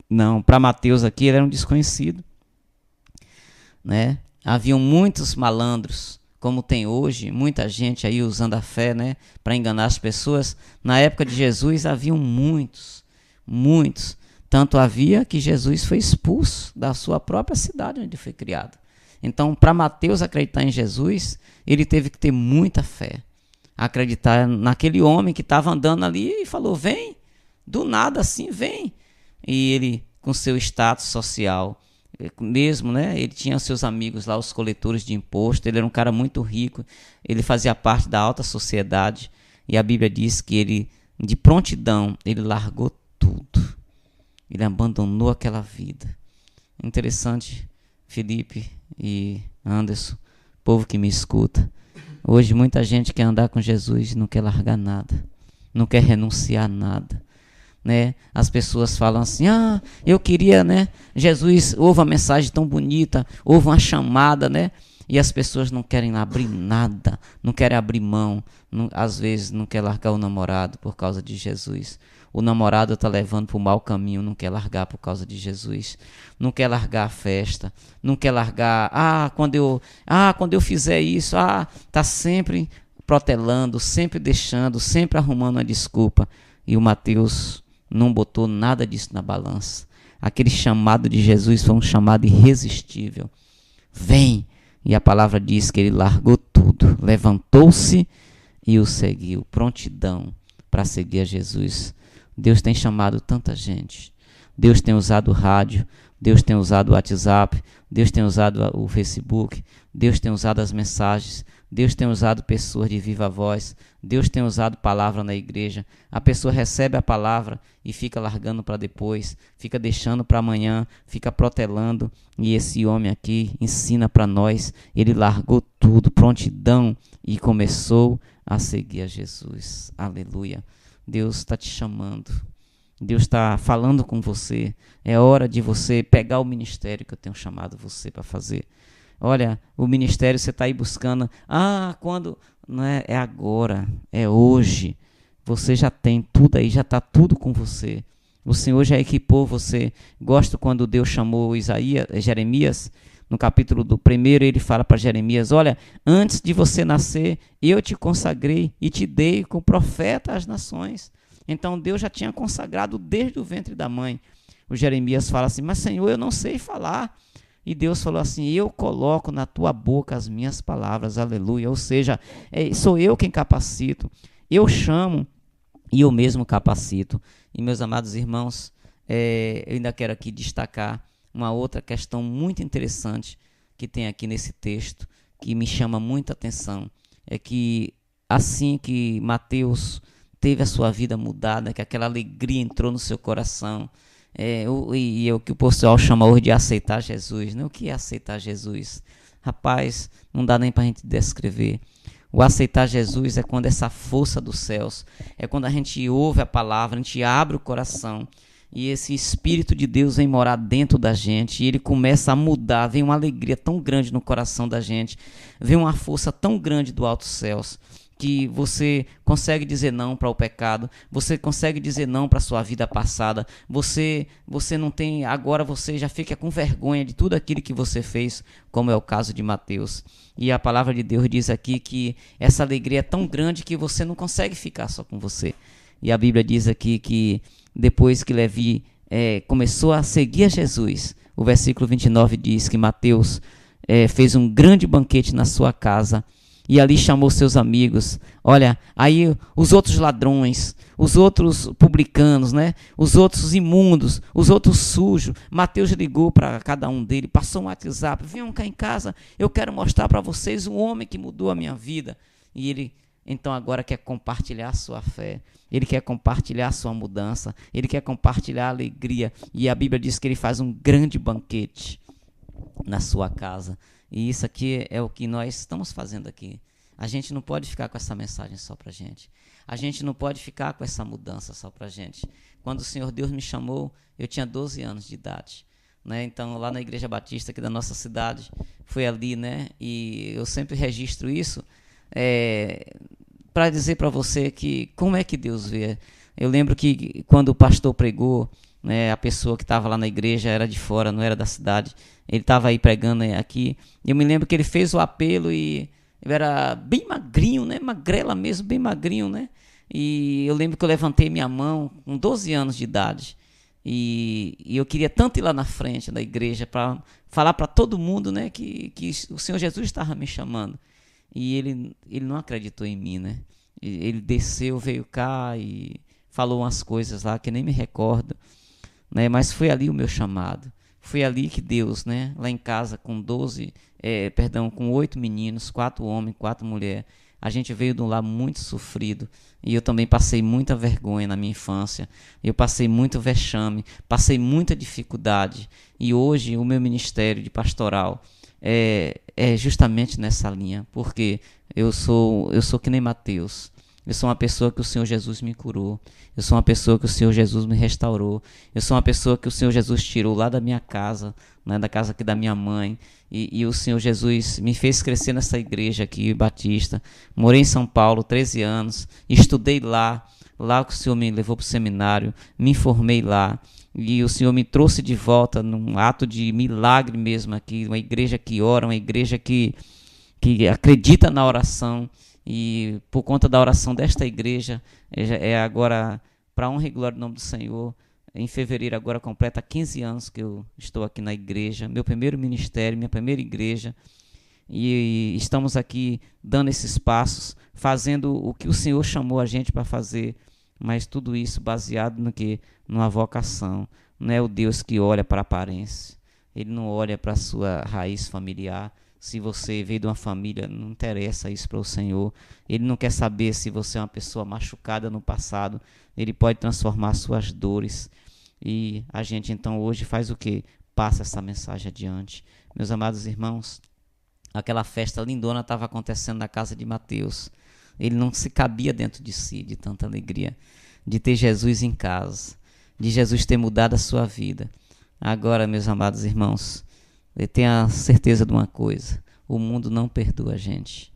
Não, para Mateus aqui ele era um desconhecido, né? Haviam muitos malandros, como tem hoje, muita gente aí usando a fé, né, para enganar as pessoas. Na época de Jesus haviam muitos. Tanto havia que Jesus foi expulso da sua própria cidade onde foi criado. Então, para Mateus acreditar em Jesus, ele teve que ter muita fé. Acreditar naquele homem que estava andando ali e falou: vem, do nada assim, vem. E ele, com seu status social, mesmo, né? Ele tinha seus amigos lá, os coletores de imposto. Ele era um cara muito rico. Ele fazia parte da alta sociedade. E a Bíblia diz que ele, de prontidão, ele largou tudo. Ele abandonou aquela vida. Interessante, Felipe e Anderson, povo que me escuta. Hoje muita gente quer andar com Jesus e não quer largar nada, não quer renunciar a nada, né? As pessoas falam assim, eu queria, né? Jesus ouve uma mensagem tão bonita, ouve uma chamada, né? E as pessoas não querem abrir nada, não querem abrir mão, às vezes não quer largar o namorado por causa de Jesus. O namorado está levando para o mau caminho, não quer largar por causa de Jesus. Não quer largar a festa, não quer largar, quando eu fizer isso, está sempre protelando, sempre deixando, sempre arrumando uma desculpa. E o Mateus não botou nada disso na balança. Aquele chamado de Jesus foi um chamado irresistível. Vem! E a palavra diz que ele largou tudo, levantou-se e o seguiu. Prontidão para seguir a Jesus. Deus tem chamado tanta gente. Deus tem usado o rádio, Deus tem usado o WhatsApp, Deus tem usado o Facebook, Deus tem usado as mensagens, Deus tem usado pessoas de viva voz, Deus tem usado palavra na igreja. A pessoa recebe a palavra e fica largando para depois, fica deixando para amanhã, fica protelando. E esse homem aqui ensina para nós, ele largou tudo, prontidão, e começou a seguir a Jesus. Aleluia. Deus está te chamando. Deus está falando com você. É hora de você pegar o ministério que eu tenho chamado você para fazer. Olha, o ministério você está aí buscando. Quando? Não é agora, é hoje. Você já tem tudo aí, já está tudo com você. O Senhor já equipou você. Gosto quando Deus chamou Jeremias, no capítulo do 1, ele fala para Jeremias, olha, antes de você nascer, eu te consagrei e te dei como profeta às nações. Então Deus já tinha consagrado desde o ventre da mãe. O Jeremias fala assim, mas Senhor, eu não sei falar. E Deus falou assim, eu coloco na tua boca as minhas palavras, aleluia. Ou seja, sou eu quem capacito, eu chamo e eu mesmo capacito. E meus amados irmãos, eu ainda quero aqui destacar uma outra questão muito interessante que tem aqui nesse texto, que me chama muita atenção, é que assim que Mateus teve a sua vida mudada, que aquela alegria entrou no seu coração, e é o que o pessoal chama hoje de aceitar Jesus, né? O que é aceitar Jesus? Rapaz, não dá nem para a gente descrever. O aceitar Jesus é quando essa força dos céus, é quando a gente ouve a palavra, a gente abre o coração, e esse Espírito de Deus vem morar dentro da gente, e ele começa a mudar, vem uma alegria tão grande no coração da gente, vem uma força tão grande do alto céus, que você consegue dizer não para o pecado, você consegue dizer não para a sua vida passada, você não tem, agora você já fica com vergonha de tudo aquilo que você fez, como é o caso de Mateus. E a palavra de Deus diz aqui que essa alegria é tão grande que você não consegue ficar só com você. E a Bíblia diz aqui que depois que Levi começou a seguir a Jesus, o versículo 29 diz que Mateus fez um grande banquete na sua casa, e ali chamou seus amigos. Olha, aí os outros ladrões, os outros publicanos, né? Os outros imundos, os outros sujos. Mateus ligou para cada um deles, passou um WhatsApp, venham cá em casa, eu quero mostrar para vocês um homem que mudou a minha vida. E ele então agora quer compartilhar a sua fé, ele quer compartilhar a sua mudança, ele quer compartilhar a alegria. E a Bíblia diz que ele faz um grande banquete na sua casa. E isso aqui é o que nós estamos fazendo aqui. A gente não pode ficar com essa mensagem só para a gente. A gente não pode ficar com essa mudança só para a gente. Quando o Senhor Deus me chamou, eu tinha 12 anos de idade, né? Então, lá na Igreja Batista aqui da nossa cidade, foi ali, né? E eu sempre registro isso para dizer para você que como é que Deus vê. Eu lembro que quando o pastor pregou, né, a pessoa que estava lá na igreja era de fora, não era da cidade. Ele estava aí pregando aqui. Eu me lembro que ele fez o apelo e ele era bem magrinho, né? Magrela mesmo, bem magrinho, né? E eu lembro que eu levantei minha mão com 12 anos de idade. E eu queria tanto ir lá na frente da igreja para falar para todo mundo, né, que o Senhor Jesus estava me chamando. E ele não acreditou em mim, né? Ele desceu, veio cá e falou umas coisas lá que nem me recordo, né? Mas foi ali o meu chamado. Foi ali que Deus, né, lá em casa com com 8 meninos, 4 homens, 4 mulheres, a gente veio de um lar muito sofrido, e eu também passei muita vergonha na minha infância, eu passei muito vexame, passei muita dificuldade, e hoje o meu ministério de pastoral é justamente nessa linha, porque eu sou que nem Mateus. Eu sou uma pessoa que o Senhor Jesus me curou. Eu sou uma pessoa que o Senhor Jesus me restaurou. Eu sou uma pessoa que o Senhor Jesus tirou lá da minha casa, né, da casa aqui da minha mãe. E o Senhor Jesus me fez crescer nessa igreja aqui, Batista. Morei em São Paulo 13 anos, estudei lá. Lá que o Senhor me levou para o seminário, me formei lá. E o Senhor me trouxe de volta num ato de milagre mesmo aqui. Uma igreja que ora, uma igreja que acredita na oração. E por conta da oração desta igreja, agora, para honra e glória do nome do Senhor, em fevereiro agora completa 15 anos que eu estou aqui na igreja, meu primeiro ministério, minha primeira igreja, e estamos aqui dando esses passos, fazendo o que o Senhor chamou a gente para fazer, mas tudo isso baseado no que? Numa vocação. Não é o Deus que olha para a aparência, Ele não olha para a sua raiz familiar. Se você veio de uma família, não interessa isso para o Senhor. Ele não quer saber se você é uma pessoa machucada no passado. Ele pode transformar suas dores. E a gente então hoje faz o quê? Passa essa mensagem adiante. Meus amados irmãos, aquela festa lindona estava acontecendo na casa de Mateus. Ele não se cabia dentro de si, de tanta alegria, de ter Jesus em casa, de Jesus ter mudado a sua vida. Agora, meus amados irmãos, tenha certeza de uma coisa: o mundo não perdoa a gente,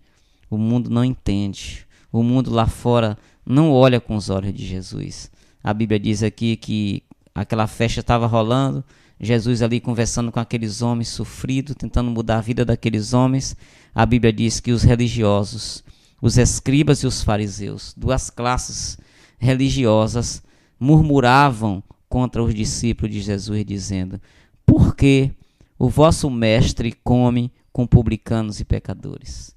o mundo não entende, o mundo lá fora não olha com os olhos de Jesus. A Bíblia diz aqui que aquela festa estava rolando, Jesus ali conversando com aqueles homens sofridos, tentando mudar a vida daqueles homens. A Bíblia diz que os religiosos, os escribas e os fariseus, duas classes religiosas, murmuravam contra os discípulos de Jesus, dizendo: por que o vosso mestre come com publicanos e pecadores?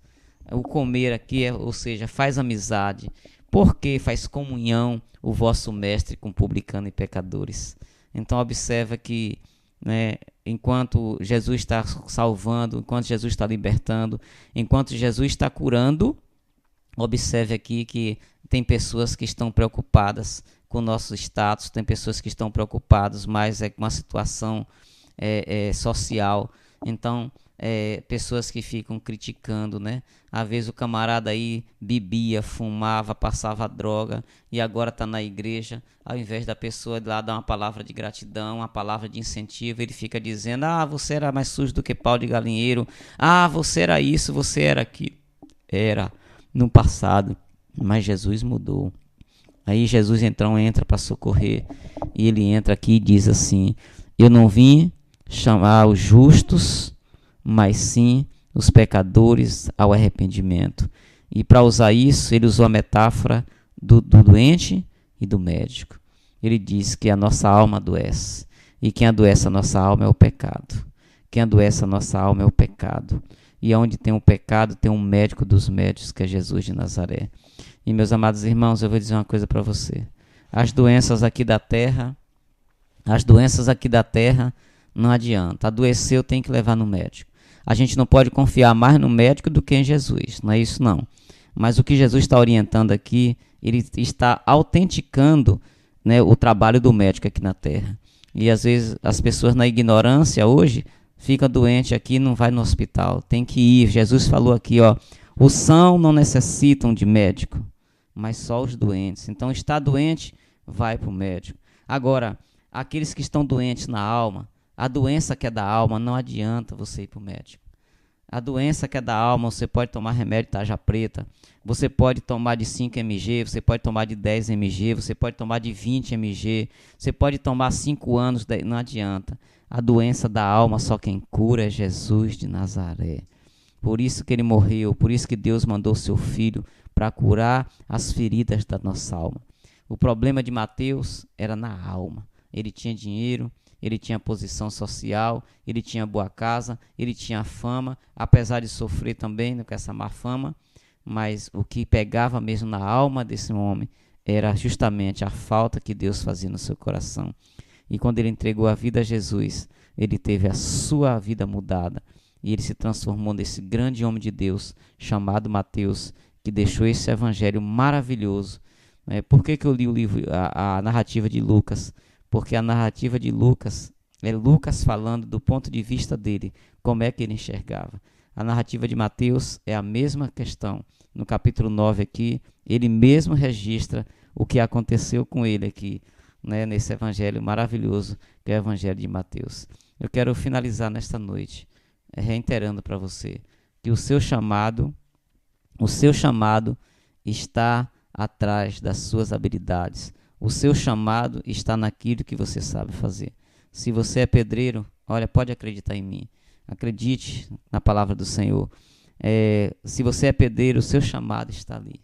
O comer aqui, ou seja, faz amizade. Por que faz comunhão o vosso mestre com publicanos e pecadores? Então observa que, né, enquanto Jesus está salvando, enquanto Jesus está libertando, enquanto Jesus está curando, observe aqui que tem pessoas que estão preocupadas com o nosso status, tem pessoas que estão preocupadas mais com a situação social. Então, pessoas que ficam criticando, né? Às vezes o camarada aí bebia, fumava, passava droga e agora está na igreja. Ao invés da pessoa ir lá dar uma palavra de gratidão, uma palavra de incentivo, ele fica dizendo: ah, você era mais sujo do que pau de galinheiro. Ah, você era isso, você era aquilo. Era no passado, mas Jesus mudou. Aí Jesus então entra para socorrer, e ele entra aqui e diz assim: eu não vim chamar os justos, mas sim os pecadores ao arrependimento. E para usar isso, ele usou a metáfora do doente e do médico. Ele diz que a nossa alma adoece, e quem adoece a nossa alma é o pecado. Quem adoece a nossa alma é o pecado. E onde tem um pecado, tem um médico dos médicos, que é Jesus de Nazaré. E, meus amados irmãos, eu vou dizer uma coisa para você. As doenças aqui da terra não adianta. Adoeceu, tem que levar no médico. A gente não pode confiar mais no médico do que em Jesus. Não é isso, não. Mas o que Jesus está orientando aqui, ele está autenticando, né, o trabalho do médico aqui na terra. E, às vezes, as pessoas na ignorância hoje fica doente aqui, não vai no hospital, tem que ir. Jesus falou aqui, ó, os sãos não necessitam de médico, mas só os doentes. Então, está doente, vai para o médico. Agora, aqueles que estão doentes na alma, a doença que é da alma, não adianta você ir para o médico. A doença que é da alma, você pode tomar remédio tarja preta, você pode tomar de 5 mg, você pode tomar de 10 mg, você pode tomar de 20 mg, você pode tomar 5 anos, não adianta. A doença da alma, só quem cura é Jesus de Nazaré. Por isso que ele morreu, por isso que Deus mandou seu Filho para curar as feridas da nossa alma. O problema de Mateus era na alma. Ele tinha dinheiro, ele tinha posição social, ele tinha boa casa, ele tinha fama, apesar de sofrer também com essa má fama, mas o que pegava mesmo na alma desse homem era justamente a falta que Deus fazia no seu coração. E quando ele entregou a vida a Jesus, ele teve a sua vida mudada. E ele se transformou nesse grande homem de Deus, chamado Mateus, que deixou esse evangelho maravilhoso. Por que eu li o livro, a narrativa de Lucas? Porque a narrativa de Lucas, É Lucas falando do ponto de vista dele, como é que ele enxergava. A narrativa de Mateus é a mesma questão. No capítulo 9 aqui, ele mesmo registra o que aconteceu com ele aqui, né, nesse evangelho maravilhoso que é o evangelho de Mateus. Eu quero finalizar nesta noite reiterando para você que o seu chamado está atrás das suas habilidades. O seu chamado está naquilo que você sabe fazer. Se você é pedreiro, olha, pode acreditar em mim. Acredite na palavra do Senhor. Se você é pedreiro, o seu chamado está ali.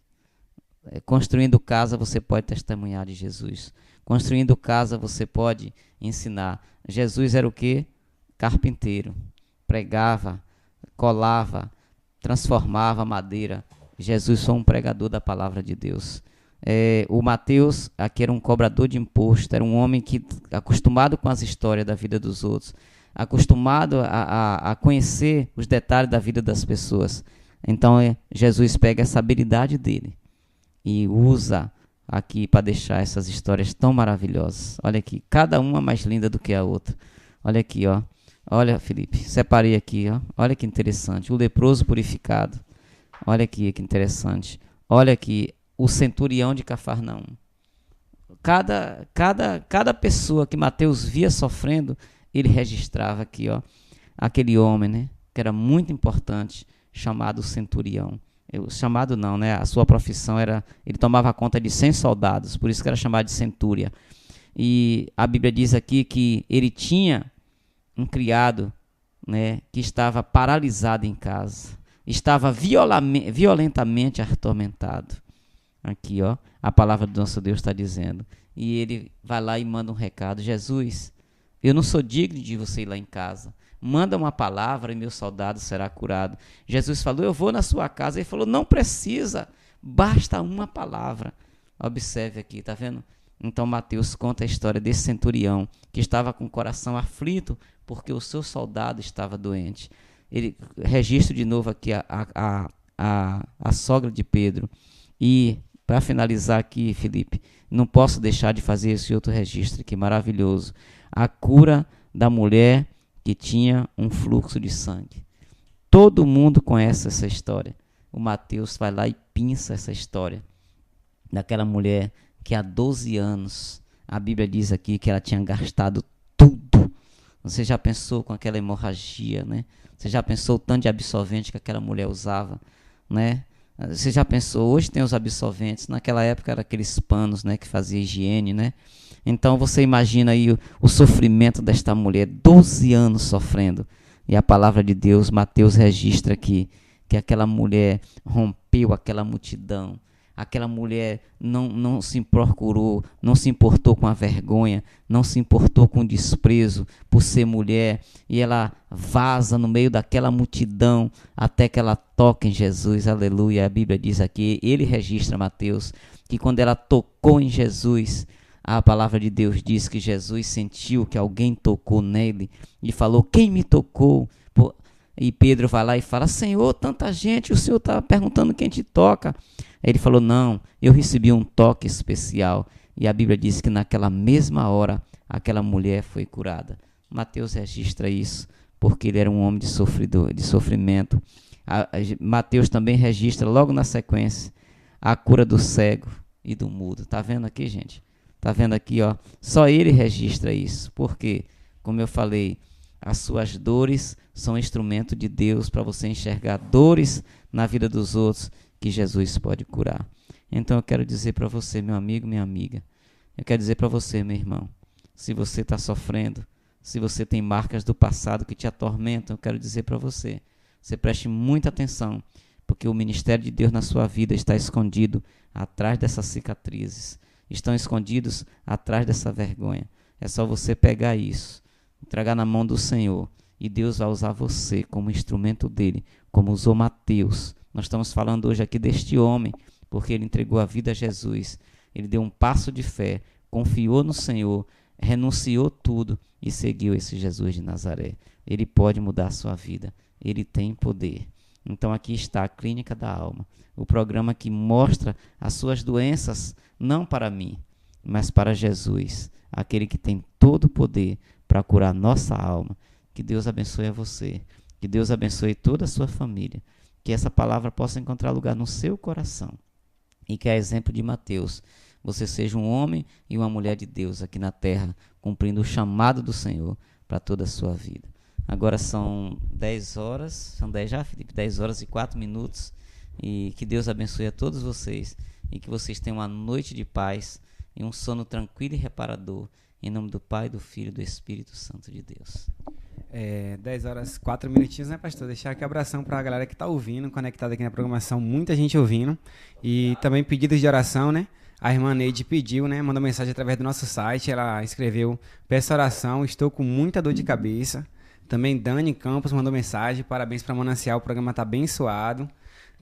Construindo casa, você pode testemunhar de Jesus. Construindo casa, você pode ensinar. Jesus era o quê? Carpinteiro. Pregava, colava, transformava madeira. Jesus foi um pregador da palavra de Deus. O Mateus aqui era um cobrador de imposto, era um homem que acostumado com as histórias da vida dos outros, acostumado a conhecer os detalhes da vida das pessoas. Então Jesus pega essa habilidade dele e usa aqui para deixar essas histórias tão maravilhosas. Olha aqui, cada uma mais linda do que a outra. Olha aqui, ó. Olha, Felipe, separei aqui, ó. Olha que interessante. O leproso purificado. Olha aqui que interessante. Olha aqui, o centurião de Cafarnaum. Cada pessoa que Mateus via sofrendo, ele registrava aqui, ó. Aquele homem, né, que era muito importante, chamado centurião. Chamado não, né? A sua profissão era, ele tomava conta de 100 soldados, por isso que era chamado de centúria. E a Bíblia diz aqui que ele tinha um criado, né, que estava paralisado em casa, estava violentamente atormentado. Aqui, ó, a palavra do nosso Deus está dizendo. E ele vai lá e manda um recado: Jesus, eu não sou digno de você ir lá em casa. Manda uma palavra e meu soldado será curado. Jesus falou: eu vou na sua casa. Ele falou: não precisa, basta uma palavra. Observe aqui, tá vendo? Então Mateus conta a história desse centurião que estava com o coração aflito porque o seu soldado estava doente. Ele registra de novo aqui a sogra de Pedro. E para finalizar aqui, Felipe, não posso deixar de fazer esse outro registro aqui maravilhoso. A cura da mulher que tinha um fluxo de sangue. Todo mundo conhece essa história. O Mateus vai lá e pinça essa história daquela mulher que há 12 anos, a Bíblia diz aqui que ela tinha gastado tudo. Você já pensou com aquela hemorragia, né? Você já pensou o tanto de absorvente que aquela mulher usava, né? Você já pensou, hoje tem os absorventes, naquela época eram aqueles panos, né, que fazia higiene, né? Então você imagina aí o sofrimento desta mulher, 12 anos sofrendo. E a palavra de Deus, Mateus registra aqui, que aquela mulher rompeu aquela multidão. Aquela mulher não se procurou, não se importou com a vergonha, não se importou com o desprezo por ser mulher. E ela vaza no meio daquela multidão até que ela toca em Jesus. Aleluia. A Bíblia diz aqui, ele registra, Mateus, que quando ela tocou em Jesus, a palavra de Deus diz que Jesus sentiu que alguém tocou nele e falou: quem me tocou? E Pedro vai lá e fala: Senhor, tanta gente, o Senhor está perguntando quem te toca. Ele falou: não, eu recebi um toque especial. E a Bíblia diz que naquela mesma hora, aquela mulher foi curada. Mateus registra isso, porque ele era um homem de sofrimento. Mateus também registra, logo na sequência, a cura do cego e do mudo. Está vendo aqui, gente? Está vendo aqui, ó? Só ele registra isso, porque, como eu falei, as suas dores são instrumento de Deus para você enxergar dores na vida dos outros que Jesus pode curar. Então eu quero dizer para você, meu amigo, minha amiga, eu quero dizer para você, meu irmão, se você está sofrendo, se você tem marcas do passado que te atormentam, eu quero dizer para você, você preste muita atenção, porque o ministério de Deus na sua vida está escondido atrás dessas cicatrizes, estão escondidos atrás dessa vergonha. É só você pegar isso, entregar na mão do Senhor, e Deus vai usar você como instrumento dele, como usou Mateus. Nós estamos falando hoje aqui deste homem, porque ele entregou a vida a Jesus. Ele deu um passo de fé, confiou no Senhor, renunciou tudo e seguiu esse Jesus de Nazaré. Ele pode mudar a sua vida, ele tem poder. Então aqui está a Clínica da Alma, o programa que mostra as suas doenças, não para mim, mas para Jesus, aquele que tem todo o poder para curar nossa alma. Que Deus abençoe a você. Que Deus abençoe toda a sua família. Que essa palavra possa encontrar lugar no seu coração. E que, a exemplo de Mateus, você seja um homem e uma mulher de Deus aqui na terra, cumprindo o chamado do Senhor para toda a sua vida. Agora são 10 horas, são 10 já, Felipe? 10 horas e 4 minutos. E que Deus abençoe a todos vocês e que vocês tenham uma noite de paz e um sono tranquilo e reparador. Em nome do Pai, do Filho e do Espírito Santo de Deus. 10 horas, 4 minutinhos, né, pastor? Deixar aqui abração para a galera que está ouvindo, conectada aqui na programação, muita gente ouvindo. E também pedidos de oração, né? A irmã Neide pediu, né? Mandou mensagem através do nosso site. Ela escreveu: peço oração, estou com muita dor de cabeça. Também Dani Campos mandou mensagem: parabéns para Manancial, o programa está abençoado.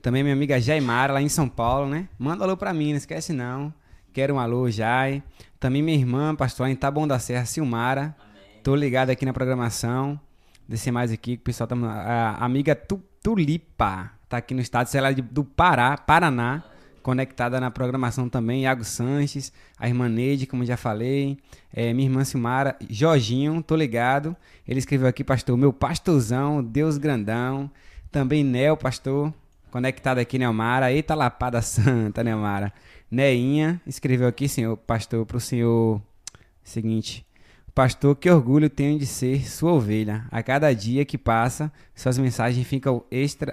Também minha amiga Jaimara, lá em São Paulo, né? Manda alô para mim, não esquece não. Quero um alô, Jai. Também minha irmã, pastor, em Taboão da Serra, Silmara. Tô ligado aqui na programação. Descer mais aqui, que o pessoal tá... A amiga Tulipa tá aqui no estado, sei lá, do Paraná, conectada na programação também. Iago Sanches, a irmã Neide, como já falei. Minha irmã Silmara, Jorginho, tô ligado. Ele escreveu aqui, pastor, meu pastorzão, Deus grandão. Também Nel, pastor, conectado aqui, Neomara. Eita lapada santa, Neomara. Neinha, escreveu aqui, senhor pastor, pro senhor, seguinte: pastor, que orgulho tenho de ser sua ovelha. A cada dia que passa, suas mensagens ficam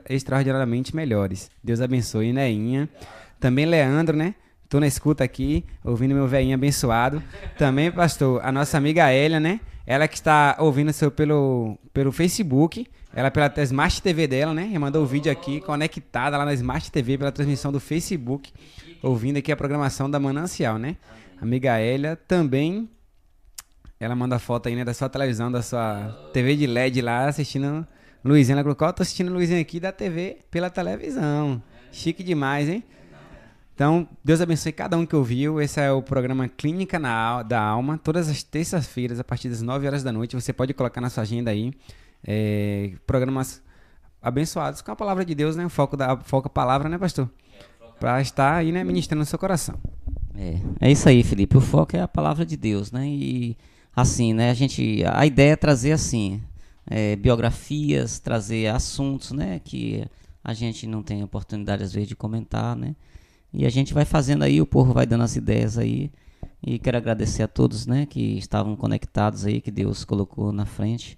extraordinariamente melhores. Deus abençoe, Neinha. Também Leandro, né? Tô na escuta aqui, ouvindo meu velhinho abençoado. Também, pastor, a nossa amiga Hélia, né? Ela que está ouvindo o seu pelo Facebook. Ela pela Smart TV dela, né? E mandou o vídeo aqui, conectada lá na Smart TV pela transmissão do Facebook. Ouvindo aqui a programação da Manancial, né? Amiga Hélia também... Ela manda foto aí, né, da sua televisão, da sua TV de LED lá, assistindo Luizinha. Ela colocou: eu tô assistindo Luizinha aqui da TV pela televisão. Chique demais, hein? Então, Deus abençoe cada um que ouviu. Esse é o programa Clínica da Alma. Todas as terças-feiras, a partir das 9 horas da noite. Você pode colocar na sua agenda aí. Programas abençoados com a palavra de Deus, né? O foco a palavra, né, pastor? Para estar aí, né, ministrando no seu coração. É isso aí, Felipe. O foco é a palavra de Deus, né? E assim, né? A ideia é trazer assim, biografias, trazer assuntos, né? Que a gente não tem oportunidade às vezes de comentar, né? E a gente vai fazendo aí, o povo vai dando as ideias aí. E quero agradecer a todos, né? Que estavam conectados aí, que Deus colocou na frente,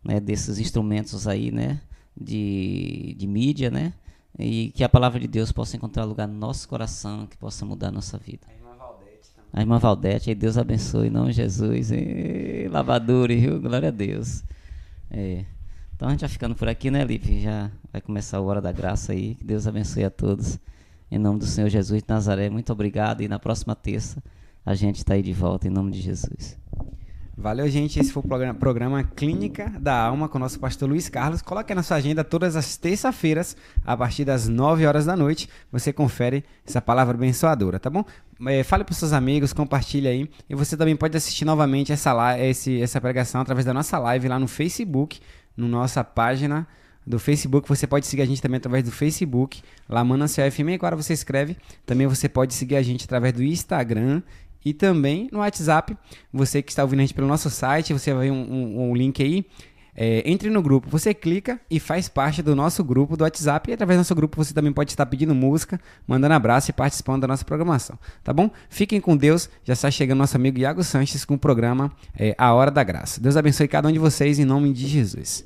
né? Desses instrumentos aí, né? De mídia, né? E que a palavra de Deus possa encontrar lugar no nosso coração, que possa mudar a nossa vida. A irmã Valdete, aí Deus abençoe, em nome de Jesus. Lavadura, viu? Glória a Deus. Então a gente vai ficando por aqui, né, Lipe? Já vai começar a Hora da Graça aí. Que Deus abençoe a todos. Em nome do Senhor Jesus de Nazaré, muito obrigado. E na próxima terça a gente está aí de volta, em nome de Jesus. Valeu, gente. Esse foi o programa Clínica da Alma com o nosso pastor Luiz Carlos. Coloque na sua agenda todas as terças-feiras, a partir das 9 horas da noite. Você confere essa palavra abençoadora, tá bom? Fale para os seus amigos, compartilhe aí. E você também pode assistir novamente essa pregação através da nossa live lá no Facebook, na nossa página do Facebook. Você pode seguir a gente também através do Facebook, lá Manancial FM. Agora você escreve. Também você pode seguir a gente através do Instagram e também no WhatsApp. Você que está ouvindo a gente pelo nosso site, você vai ver um link aí. Entre no grupo, você clica e faz parte do nosso grupo do WhatsApp. E através do nosso grupo você também pode estar pedindo música, mandando abraço e participando da nossa programação, tá bom? Fiquem com Deus. Já está chegando nosso amigo Iago Sanches com o programa A Hora da Graça. Deus abençoe cada um de vocês em nome de Jesus.